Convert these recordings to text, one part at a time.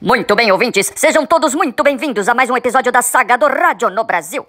Muito bem, ouvintes, sejam todos muito bem-vindos a mais um episódio da saga do rádio no Brasil.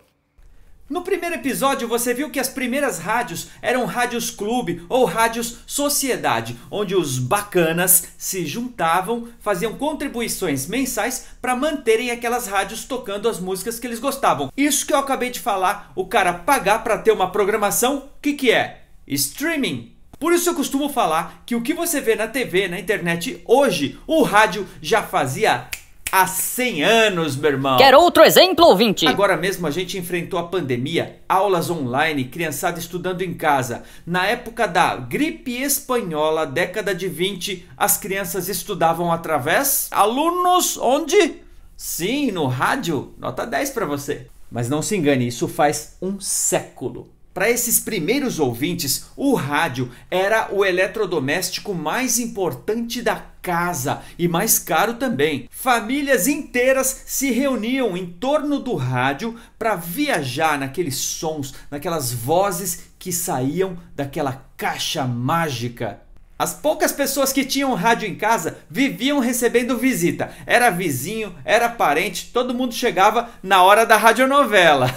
No primeiro episódio você viu que as primeiras rádios eram rádios clube ou rádios sociedade, onde os bacanas se juntavam, faziam contribuições mensais para manterem aquelas rádios tocando as músicas que eles gostavam. Isso que eu acabei de falar, o cara pagar para ter uma programação, o que é? Streaming. Por isso eu costumo falar que o que você vê na TV, na internet hoje, o rádio já fazia há 100 anos, meu irmão. Quer outro exemplo, ouvinte? Agora mesmo a gente enfrentou a pandemia, aulas online, criançada estudando em casa. Na época da gripe espanhola, década de 20, as crianças estudavam através... Alunos onde? Sim, no rádio. Nota 10 para você. Mas não se engane, isso faz um século. Para esses primeiros ouvintes, o rádio era o eletrodoméstico mais importante da casa e mais caro também. Famílias inteiras se reuniam em torno do rádio para viajar naqueles sons, naquelas vozes que saíam daquela caixa mágica. As poucas pessoas que tinham rádio em casa viviam recebendo visita. Era vizinho, era parente, todo mundo chegava na hora da radionovela.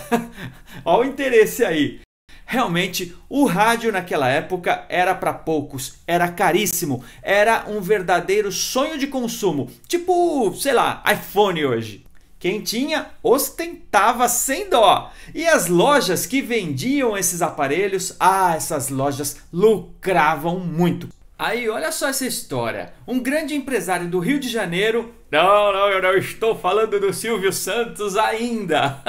Olha o interesse aí. Realmente, o rádio naquela época era para poucos, era caríssimo, era um verdadeiro sonho de consumo, tipo, sei lá, iPhone hoje. Quem tinha, ostentava sem dó. E as lojas que vendiam esses aparelhos, essas lojas lucravam muito. Aí, olha só essa história. Um grande empresário do Rio de Janeiro... Não, eu não estou falando do Silvio Santos ainda.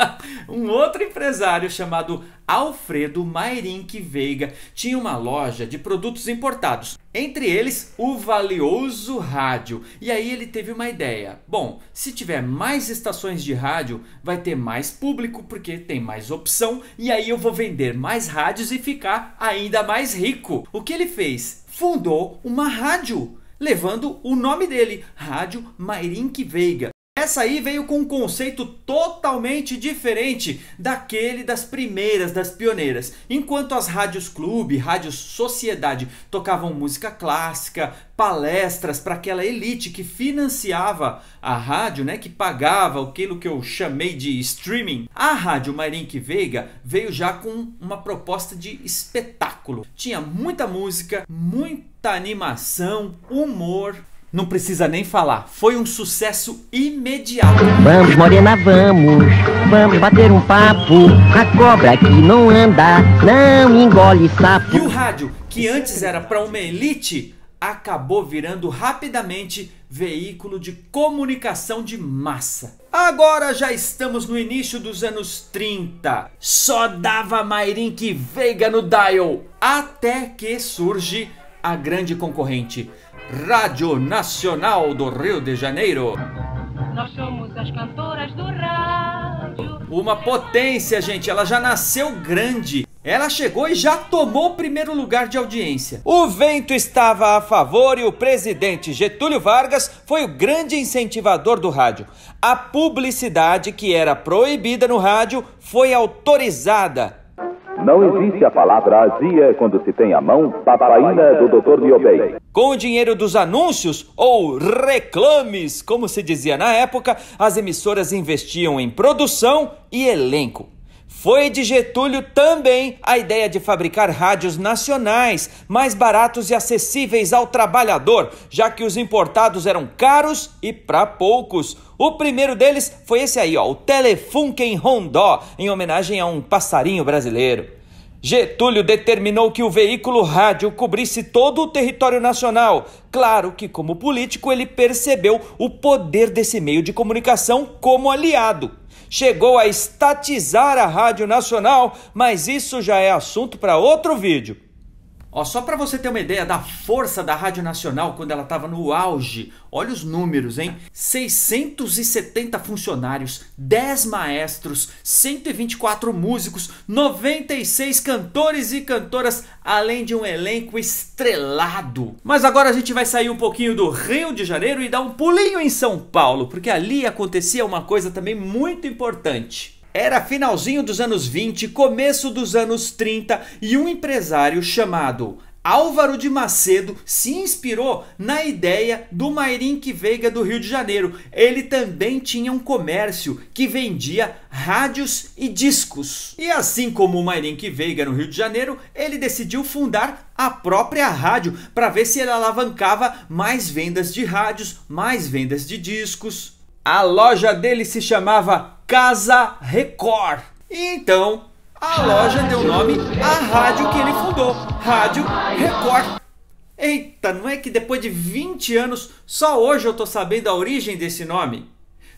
Um outro empresário chamado Alfredo Mairink Veiga tinha uma loja de produtos importados. Entre eles, o valioso rádio. E aí ele teve uma ideia. Bom, se tiver mais estações de rádio, vai ter mais público porque tem mais opção. E aí eu vou vender mais rádios e ficar ainda mais rico. O que ele fez? Fundou uma rádio, levando o nome dele, Rádio Mairink Veiga. Essa aí veio com um conceito totalmente diferente daquele das primeiras, das pioneiras. Enquanto as rádios clube, rádios sociedade tocavam música clássica, palestras para aquela elite que financiava a rádio, né, que pagava aquilo que eu chamei de streaming, a Rádio Mairink Veiga veio já com uma proposta de espetáculo. Tinha muita música, muita animação, humor. Não precisa nem falar, foi um sucesso imediato. Vamos, morena, vamos bater um papo. A cobra que não anda, não engole sapo. E o rádio, que antes era para uma elite, acabou virando rapidamente veículo de comunicação de massa. Agora já estamos no início dos anos 30. Só dava Mairink Veiga no dial, até que surge a grande concorrente, Rádio Nacional do Rio de Janeiro. Nós somos as cantoras do rádio. Uma potência, gente, ela já nasceu grande. Ela chegou e já tomou o primeiro lugar de audiência. O vento estava a favor e o presidente Getúlio Vargas foi o grande incentivador do rádio. A publicidade, que era proibida no rádio, foi autorizada. Não existe a palavra azia quando se tem à mão papaina do Dr. Niobei. Com o dinheiro dos anúncios, ou reclames, como se dizia na época, as emissoras investiam em produção e elenco. Foi de Getúlio também a ideia de fabricar rádios nacionais, mais baratos e acessíveis ao trabalhador, já que os importados eram caros e para poucos. O primeiro deles foi esse aí, o Telefunken Rondó, em homenagem a um passarinho brasileiro. Getúlio determinou que o veículo rádio cobrisse todo o território nacional. Claro que, como político, ele percebeu o poder desse meio de comunicação como aliado. Chegou a estatizar a Rádio Nacional, mas isso já é assunto para outro vídeo. Só para você ter uma ideia da força da Rádio Nacional quando ela estava no auge, olha os números, hein? 670 funcionários, 10 maestros, 124 músicos, 96 cantores e cantoras, além de um elenco estrelado. Mas agora a gente vai sair um pouquinho do Rio de Janeiro e dar um pulinho em São Paulo, porque ali acontecia uma coisa também muito importante. Era finalzinho dos anos 20, começo dos anos 30 e um empresário chamado Álvaro de Macedo se inspirou na ideia do Mayrink Veiga do Rio de Janeiro. Ele também tinha um comércio que vendia rádios e discos. E assim como o Mayrink Veiga no Rio de Janeiro, ele decidiu fundar a própria rádio para ver se ele alavancava mais vendas de rádios, mais vendas de discos. A loja dele se chamava Casa Record. E então a loja deu nome à rádio que ele fundou, Rádio Record. Eita, não é que depois de 20 anos, só hoje eu tô sabendo a origem desse nome?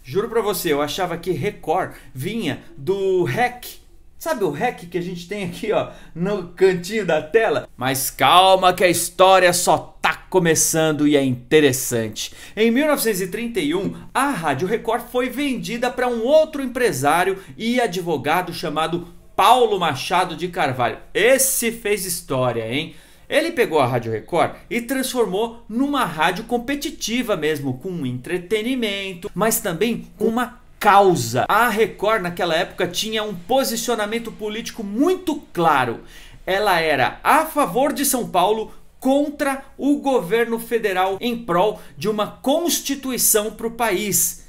Juro pra você, eu achava que Record vinha do REC. Sabe o REC que a gente tem aqui, ó, no cantinho da tela? Mas calma que a história só tá começando e é interessante. Em 1931, a Rádio Record foi vendida para um outro empresário e advogado chamado Paulo Machado de Carvalho. Esse fez história, hein? Ele pegou a Rádio Record e transformou numa rádio competitiva mesmo, com entretenimento, mas também com uma causa. A Record naquela época tinha um posicionamento político muito claro. Ela era a favor de São Paulo, contra o governo federal, em prol de uma constituição para o país.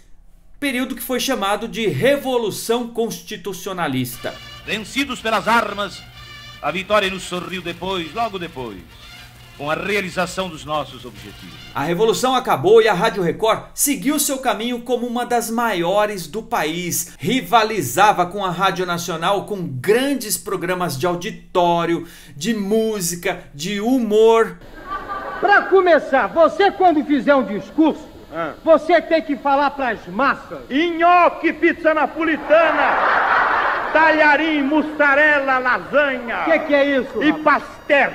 Período que foi chamado de Revolução Constitucionalista. Vencidos pelas armas, a vitória nos sorriu depois, logo depois, com a realização dos nossos objetivos. A revolução acabou e a Rádio Record seguiu seu caminho como uma das maiores do país. Rivalizava com a Rádio Nacional com grandes programas de auditório, de música, de humor. Para começar, você quando fizer um discurso, você tem que falar pras massas. Nhoque, pizza napolitana, talharim, mussarela, lasanha. Que é isso? E pastel.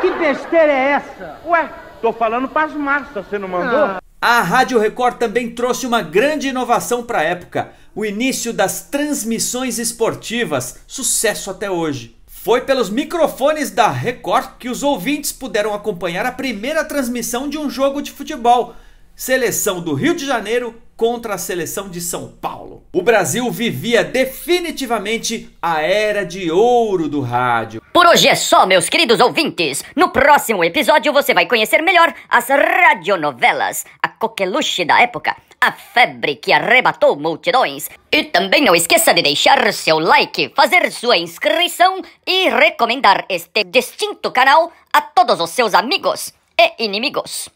Que besteira é essa? Ué, tô falando pras massas, você não mandou? A Rádio Record também trouxe uma grande inovação para a época, o início das transmissões esportivas, sucesso até hoje. Foi pelos microfones da Record que os ouvintes puderam acompanhar a primeira transmissão de um jogo de futebol. Seleção do Rio de Janeiro contra a seleção de São Paulo. O Brasil vivia definitivamente a era de ouro do rádio. Por hoje é só, meus queridos ouvintes. No próximo episódio você vai conhecer melhor as radionovelas, a coqueluche da época, a febre que arrebatou multidões. E também não esqueça de deixar seu like, fazer sua inscrição e recomendar este distinto canal a todos os seus amigos e inimigos.